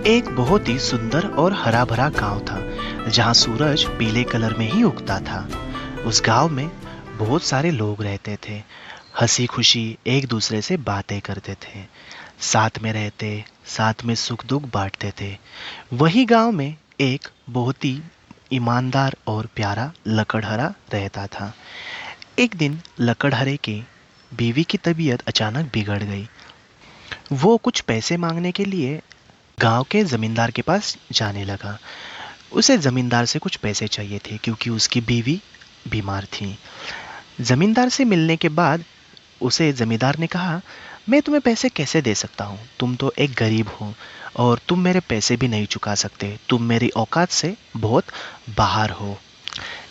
एक बहुत ही सुंदर और हरा भरा गांव था जहां सूरज पीले कलर में ही उगता था। उस गांव में बहुत सारे लोग रहते थे, हंसी खुशी एक दूसरे से बातें करते थे, साथ में रहते, साथ में सुख दुख बांटते थे। वही गांव में एक बहुत ही ईमानदार और प्यारा लकड़हरा रहता था। एक दिन लकड़हरे की बीवी की तबीयत अचानक बिगड़ गई। वो कुछ पैसे मांगने के लिए गांव के जमींदार के पास जाने लगा। उसे जमींदार से कुछ पैसे चाहिए थे क्योंकि उसकी बीवी बीमार थी। जमींदार से मिलने के बाद उसे जमींदार ने कहा, मैं तुम्हें पैसे कैसे दे सकता हूँ, तुम तो एक गरीब हो और तुम मेरे पैसे भी नहीं चुका सकते, तुम मेरी औकात से बहुत बाहर हो।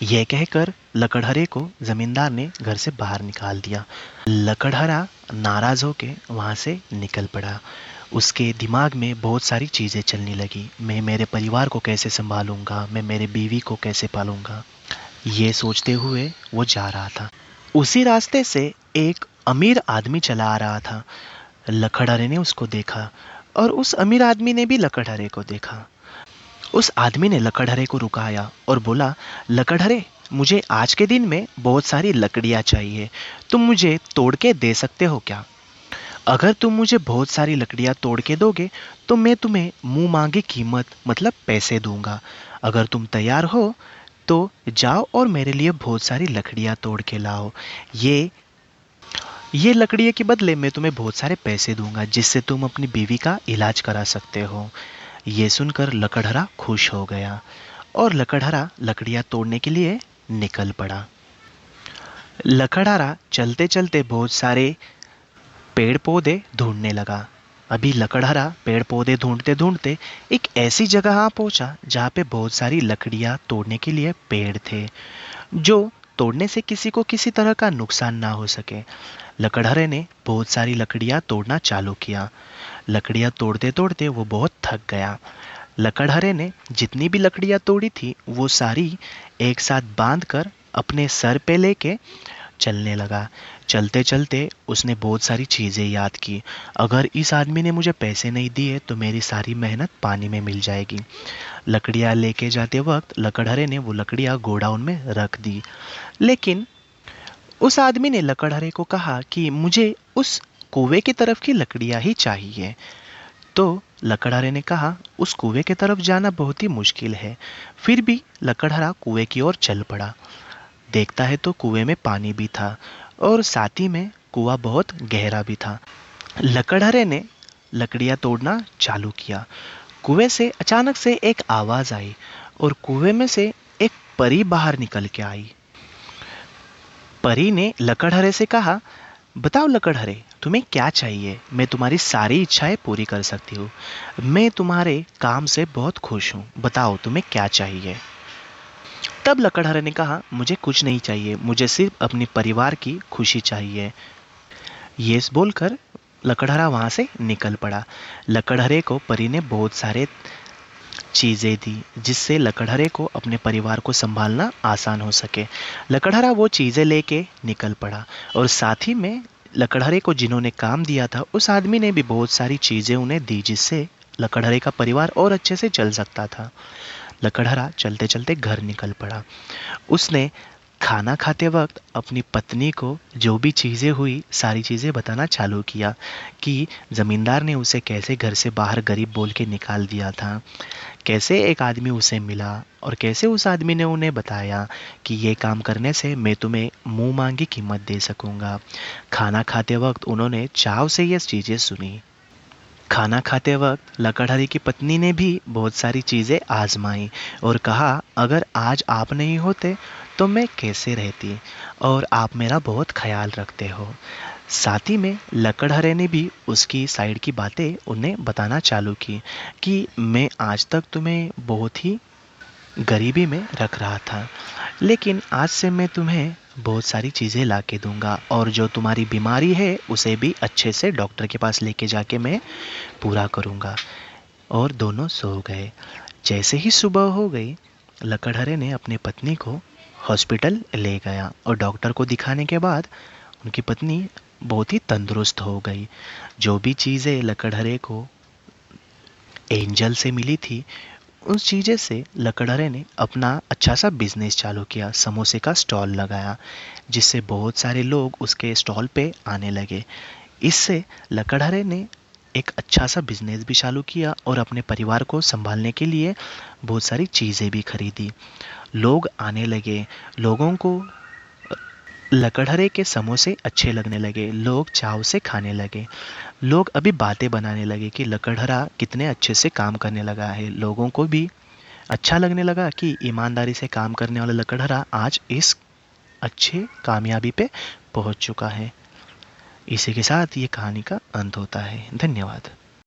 यह कहकर लकड़हरे को जमींदार ने घर से बाहर निकाल दिया। लकड़हरा नाराज होके वहां से निकल पड़ा। उसके दिमाग में बहुत सारी चीजें चलने लगी। मैं मेरे परिवार को कैसे संभालूंगा, मैं मेरे बीवी को कैसे पालूंगा, ये सोचते हुए वो जा रहा था। उसी रास्ते से एक अमीर आदमी चला आ रहा था। लकड़हरे ने उसको देखा और उस अमीर आदमी ने भी लकड़हरे को देखा। उस आदमी ने लकड़हरे को रुकाया और बोला, लकड़हरे, मुझे आज के दिन में बहुत सारी लकड़ियां चाहिए, तुम मुझे तोड़ के दे सकते हो क्या? अगर तुम मुझे बहुत सारी लकड़ियां तोड़ के दोगे तो मैं तुम्हें मुंह मांगी कीमत मतलब पैसे दूंगा। अगर तुम तैयार हो तो जाओ और मेरे लिए बहुत सारी लकड़ियां तोड़ के लाओ। ये लकड़ियों के बदले मैं तुम्हें बहुत सारे पैसे दूंगा जिससे तुम अपनी बीवी का इलाज करा सकते हो। ये सुनकर लकड़हरा खुश हो गया और लकड़हरा लकड़ियां तोड़ने के लिए निकल पड़ा। लकड़हरा चलते चलते बहुत सारे पेड़ पौधे ढूंढने लगा। अभी लकड़हरा पेड़ पौधे ढूंढते ढूंढते एक ऐसी जगह आ पहुंचा जहाँ पे बहुत सारी लकड़ियां तोड़ने के लिए पेड़ थे, जो तोड़ने से किसी को किसी तरह का नुकसान ना हो सके। लकड़हरे ने बहुत सारी लकड़ियां तोड़ना चालू किया। लकड़ियां तोड़ते तोड़ते वो बहुत थक गया। लकड़हरे ने जितनी भी लकड़ियां तोड़ी थी वो सारी एक साथ बांध कर अपने सर पे लेके चलने लगा। चलते चलते उसने बहुत सारी चीज़ें याद की। अगर इस आदमी ने मुझे पैसे नहीं दिए तो मेरी सारी मेहनत पानी में मिल जाएगी। लकड़ियाँ लेके जाते वक्त लकड़हरे ने वो लकड़ियाँ गोडाउन में रख दी। लेकिन उस आदमी ने लकड़हरे को कहा कि मुझे उस कुएं की तरफ की लकड़ियाँ ही चाहिए। तो लकड़हरे ने कहा, उस कुएं की तरफ जाना बहुत ही मुश्किल है। फिर भी लकड़हरा कुएं की ओर चल पड़ा। देखता है तो कुएं में पानी भी था और साथ ही में कुआं बहुत गहरा भी था। लकड़हरे ने लकड़ियां तोड़ना चालू किया। कुएं से अचानक से एक आवाज आई और कुएं में से एक परी बाहर निकल के आई। परी ने लकड़हरे से कहा, बताओ लकड़हरे, तुम्हें क्या चाहिए? मैं तुम्हारी सारी इच्छाएं पूरी कर सकती हूँ। मैं तुम्हारे काम से बहुत खुश हूँ। बताओ तुम्हें क्या चाहिए? तब लकड़हरे ने कहा, मुझे कुछ नहीं चाहिए, मुझे सिर्फ अपने परिवार की खुशी चाहिए। ये बोलकर लकड़हरा वहां से निकल पड़ा। लकड़हरे को परी ने बहुत सारे चीजें दी जिससे लकड़हरे को अपने परिवार को संभालना आसान हो सके। लकड़हरा वो चीजें लेके निकल पड़ा और साथ ही में लकड़हरे को जिन्होंने काम दिया था उस आदमी ने भी बहुत सारी चीजें उन्हें दी जिससे लकड़हरे का परिवार और अच्छे से चल सकता था। लकड़हरा चलते चलते घर निकल पड़ा। उसने खाना खाते वक्त अपनी पत्नी को जो भी चीज़ें हुई सारी चीज़ें बताना चालू किया कि ज़मींदार ने उसे कैसे घर से बाहर गरीब बोल के निकाल दिया था, कैसे एक आदमी उसे मिला और कैसे उस आदमी ने उन्हें बताया कि ये काम करने से मैं तुम्हें मुंह मांगी कीमत दे सकूंगा। खाना खाते वक्त उन्होंने चाव से ये चीज़ें सुनी। खाना खाते वक्त लकड़हरे की पत्नी ने भी बहुत सारी चीज़ें आजमाई और कहा, अगर आज आप नहीं होते तो मैं कैसे रहती, और आप मेरा बहुत ख्याल रखते हो। साथ ही में लकड़हरे ने भी उसकी साइड की बातें उन्हें बताना चालू की कि मैं आज तक तुम्हें बहुत ही गरीबी में रख रहा था, लेकिन आज से मैं तुम्हें बहुत सारी चीज़ें ला के दूंगा और जो तुम्हारी बीमारी है उसे भी अच्छे से डॉक्टर के पास लेके जाके मैं पूरा करूंगा। और दोनों सो गए। जैसे ही सुबह हो गई, लकड़हरे ने अपनी पत्नी को हॉस्पिटल ले गया और डॉक्टर को दिखाने के बाद उनकी पत्नी बहुत ही तंदुरुस्त हो गई। जो भी चीज़ें लकड़हरे को एंजल से मिली थी, उस चीज़ें से लकड़हरे ने अपना अच्छा सा बिजनेस चालू किया, समोसे का स्टॉल लगाया, जिससे बहुत सारे लोग उसके स्टॉल पे आने लगे। इससे लकड़हरे ने एक अच्छा सा बिजनेस भी चालू किया और अपने परिवार को संभालने के लिए बहुत सारी चीज़ें भी खरीदी। लोग आने लगे, लोगों को लकड़हरे के समोसे अच्छे लगने लगे, लोग चाव से खाने लगे। लोग अभी बातें बनाने लगे कि लकड़हरा कितने अच्छे से काम करने लगा है। लोगों को भी अच्छा लगने लगा कि ईमानदारी से काम करने वाला लकड़हरा आज इस अच्छे कामयाबी पे पहुंच चुका है। इसी के साथ ये कहानी का अंत होता है। धन्यवाद।